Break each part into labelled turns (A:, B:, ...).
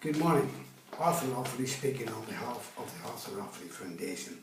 A: Good morning. Arthur Offaly speaking on behalf of the Arthur Offaly Foundation.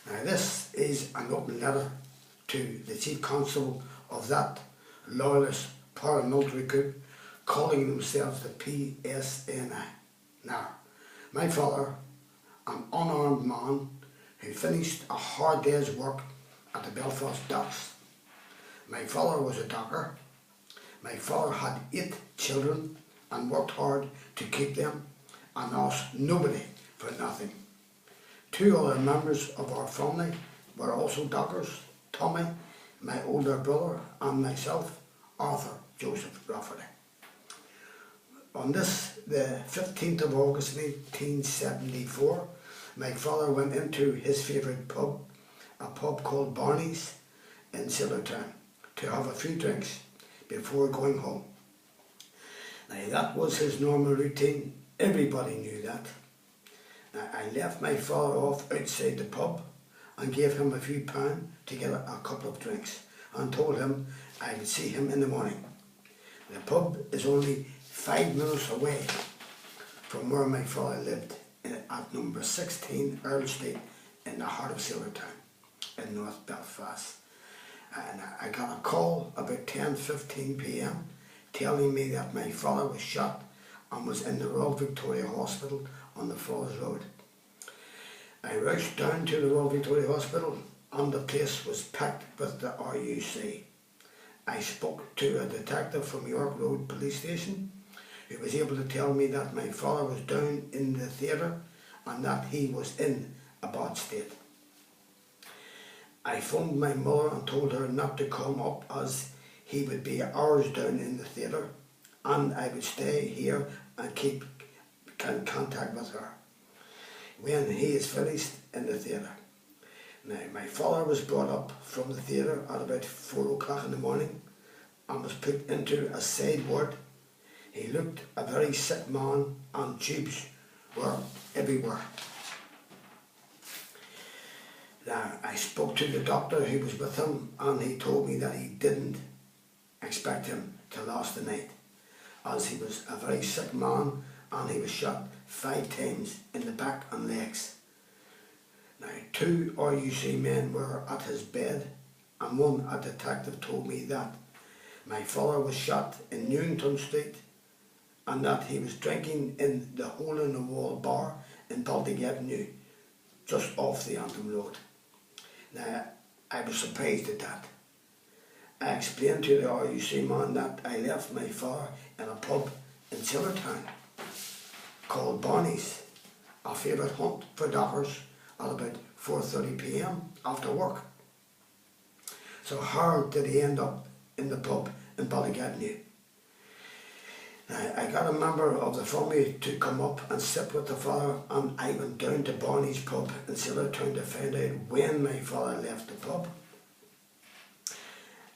A: Now this is an open letter to the Chief Constable of that loyalist paramilitary group calling themselves the PSNI. Now, my father, an unarmed man who finished a hard day's work at the Belfast docks. My father was a docker. My father had 8 children and worked hard to keep them and asked nobody for nothing. 2 other members of our family were also dockers, Tommy, my older brother, and myself, Arthur Joseph Rafferty. On this, the 15th of August 1974, my father went into his favourite pub, a pub called Barney's in Silvertown, to have a few drinks before going home. Now that was his normal routine, everybody knew that. Now I left my father off outside the pub and gave him a few pounds to get a couple of drinks and told him I would see him in the morning. The pub is only 5 minutes away from where my father lived at number 16 Earl Street in the heart of Silvertown in North Belfast. And I got a call about 10:15 p.m. telling me that my father was shot and was in the Royal Victoria Hospital on the Falls Road. I rushed down to the Royal Victoria Hospital and the place was packed with the RUC. I spoke to a detective from York Road Police Station who was able to tell me that my father was down in the theatre and that he was in a bad state. I phoned my mother and told her not to come up as he would be hours down in the theatre and I would stay here and keep in contact with her when he is finished in the theatre. Now, my father was brought up from the theatre at about 4 o'clock in the morning and was put into a side ward. He looked a very sick man and tubes were everywhere. Now, I spoke to the doctor who was with him and he told me that he didn't expect him to last the night as he was a very sick man and he was shot 5 times in the back and legs. Now, 2 RUC men were at his bed and a detective told me that my father was shot in Newington Street and that he was drinking in the Hole in the Wall bar in Baltic Avenue, just off the Antrim Road. Now, I was surprised at that. I explained to the RUC man that I left my father in a pub in Silvertown called Barney's, a favourite hunt for dockers, at about 4:30 p.m. after work. So how did he end up in the pub in Baltic Avenue? Now, I got a member of the family to come up and sit with the father and I went down to Barney's pub in Silvertown to find out when my father left the pub.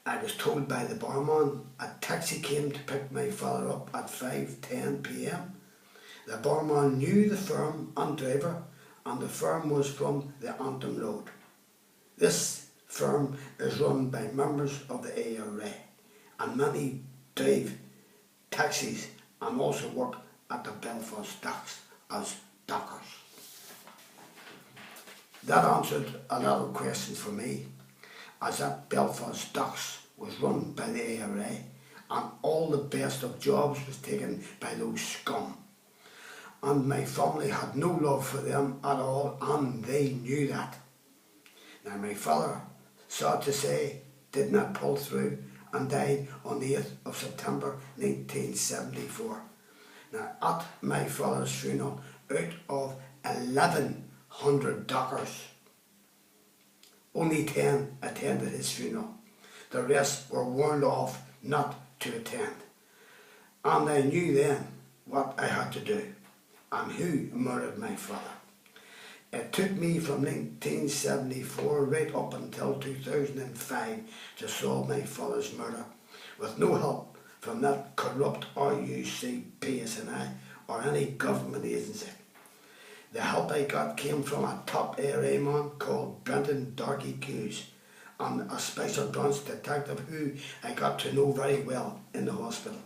A: I was told by the barman a taxi came to pick my father up at 5:10 p.m. The barman knew the firm and driver and the firm was from the Antrim Road. This firm is run by members of the ARA and many drive taxis and also work at the Belfast docks as dockers. That answered a lot of questions for me, as that Belfast docks was run by the ARA and all the best of jobs was taken by those scum. And my family had no love for them at all and they knew that. Now my father, sad to say, did not pull through and died on the 8th of September 1974. Now at my father's funeral, out of 1,100 dockers, only 10 attended his funeral. The rest were warned off not to attend. And I knew then what I had to do and who murdered my father. It took me from 1974 right up until 2005 to solve my father's murder, with no help from that corrupt RUC, PSNI or any government agency. The help I got came from a top ARA man called Brendan Darky Hughes and a special branch detective who I got to know very well in the hospital.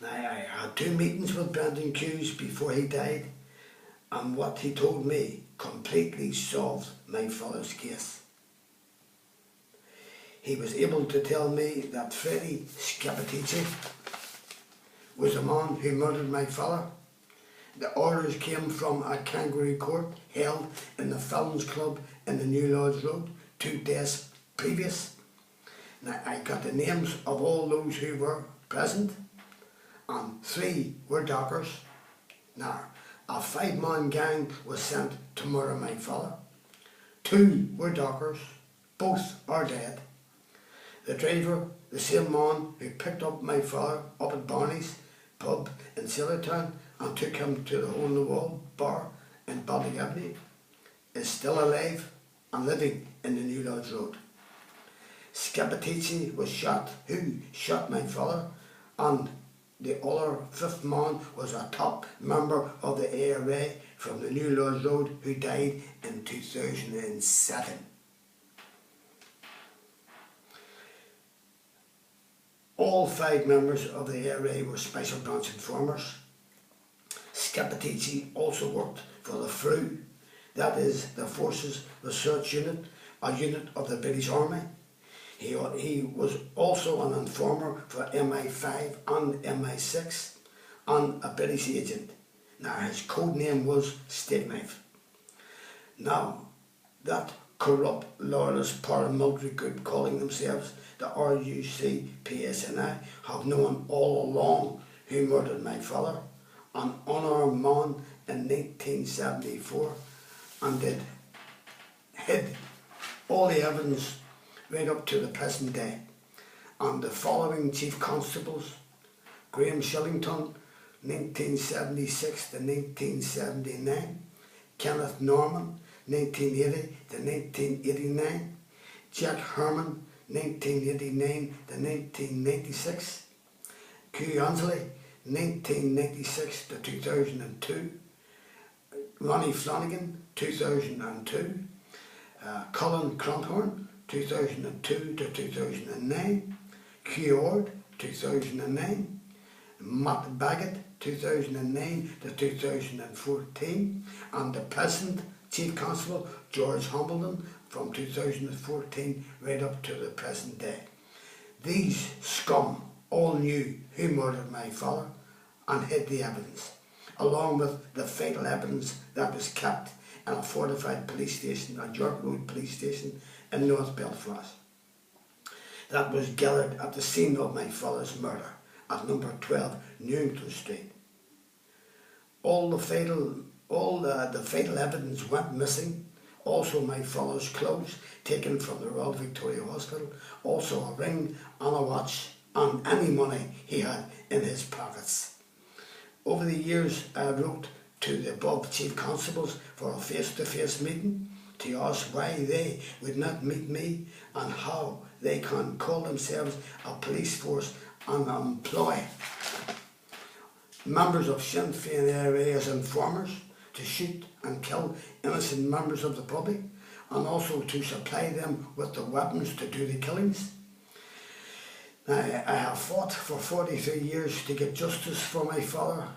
A: Now, I had 2 meetings with Brendan Hughes before he died, and what he told me completely solved my father's case. He was able to tell me that Freddie Scappaticci was the man who murdered my father. The orders came from a kangaroo court held in the Felons Club in the New Lodge Road 2 days previous. Now, I got the names of all those who were present, and 3 were dockers. Now, a 5-man gang was sent to murder my father. 2 were dockers, both are dead. The driver, the same man who picked up my father up at Barney's pub in Sailortown and took him to the Hole in the Wall bar in Baltic Avenue, is still alive and living in the New Lodge Road. Scappaticci was shot, who shot my father, and the other 5th man was a top member of the ARA from the New Lodge Road who died in 2007. All 5 members of the ARA were Special Branch informers. Scappaticci also worked for the FRU, that is the Forces Research Unit, a unit of the British Army. He was also an informer for MI5 and MI6 and a British agent. Now, his code name was Steak Knife. Now, that corrupt, loyalist paramilitary group calling themselves the RUC-PSNI have known all along who murdered my father, an unarmed man in 1974, and hid all the evidence right up to the present day. And the following Chief Constables: Graham Shillington, 1976 to 1979, Kenneth Norman, 1980 to 1989, Jack Herman, 1989 to 1996, Q Ansley, 1996 to 2002, Ronnie Flanagan, 2002, Colin Cronthorne, 2002 to 2009, Q Ord, 2009, Matt Baggett, 2009 to 2014, and the present Chief Constable, George Hambledon, from 2014 right up to the present day. These scum all knew who murdered my father and hid the evidence, along with the fatal evidence that was kept in a fortified police station, a York Road police station in North Belfast, that was gathered at the scene of my father's murder at number 12 Newington Street. All the fatal evidence went missing. Also my father's clothes taken from the Royal Victoria Hospital, also a ring and a watch and any money he had in his pockets. Over the years I wrote to the above Chief Constables for a face-to-face meeting to ask why they would not meet me and how they can call themselves a police force and employ members of Sinn Féin ARA as informers to shoot and kill innocent members of the public, and also to supply them with the weapons to do the killings. Now, I have fought for 43 years to get justice for my father,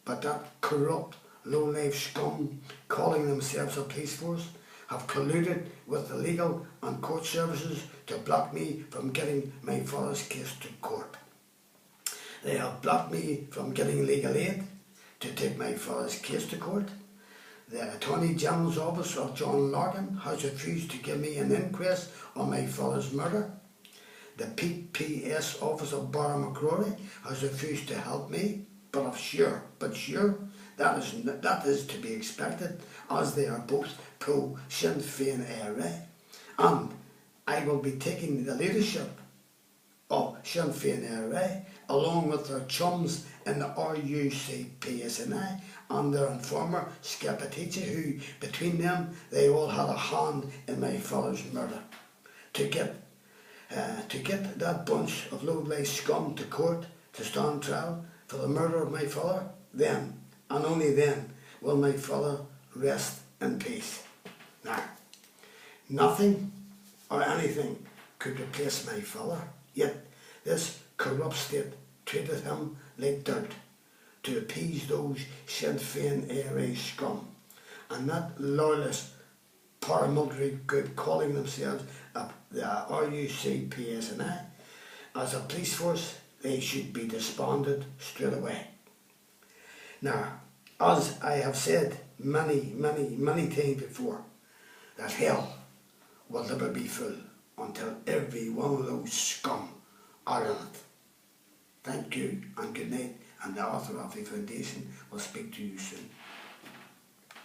A: but that corrupt, low-life scum calling themselves a police force have colluded with the legal and court services to block me from getting my father's case to court. They have blocked me from getting legal aid to take my father's case to court. The Attorney General's Office of John Larkin has refused to give me an inquest on my father's murder. The PPS Office of Barra McCrory has refused to help me, but sure, that is to be expected, as they are both pro-Sinn Féin ARA, and I will be taking the leadership of Sinn Féin ARA along with their chums in the RUC-PSNI and their informer Scappaticci, who between them they all had a hand in my father's murder, to get that bunch of low-life scum to court to stand trial for the murder of my father. Then and only then will my father rest in peace. Now, nothing or anything could replace my father, yet this corrupt state treated him like dirt to appease those Sinn Féin ARA scum and that loyalist paramilitary group calling themselves the RUCPSNI. As a police force, they should be disbanded straight away. Now, as I have said many times before, that hell will never be full until every one of those scum are in it. Thank you and good night, and the author of the foundation will speak to you soon.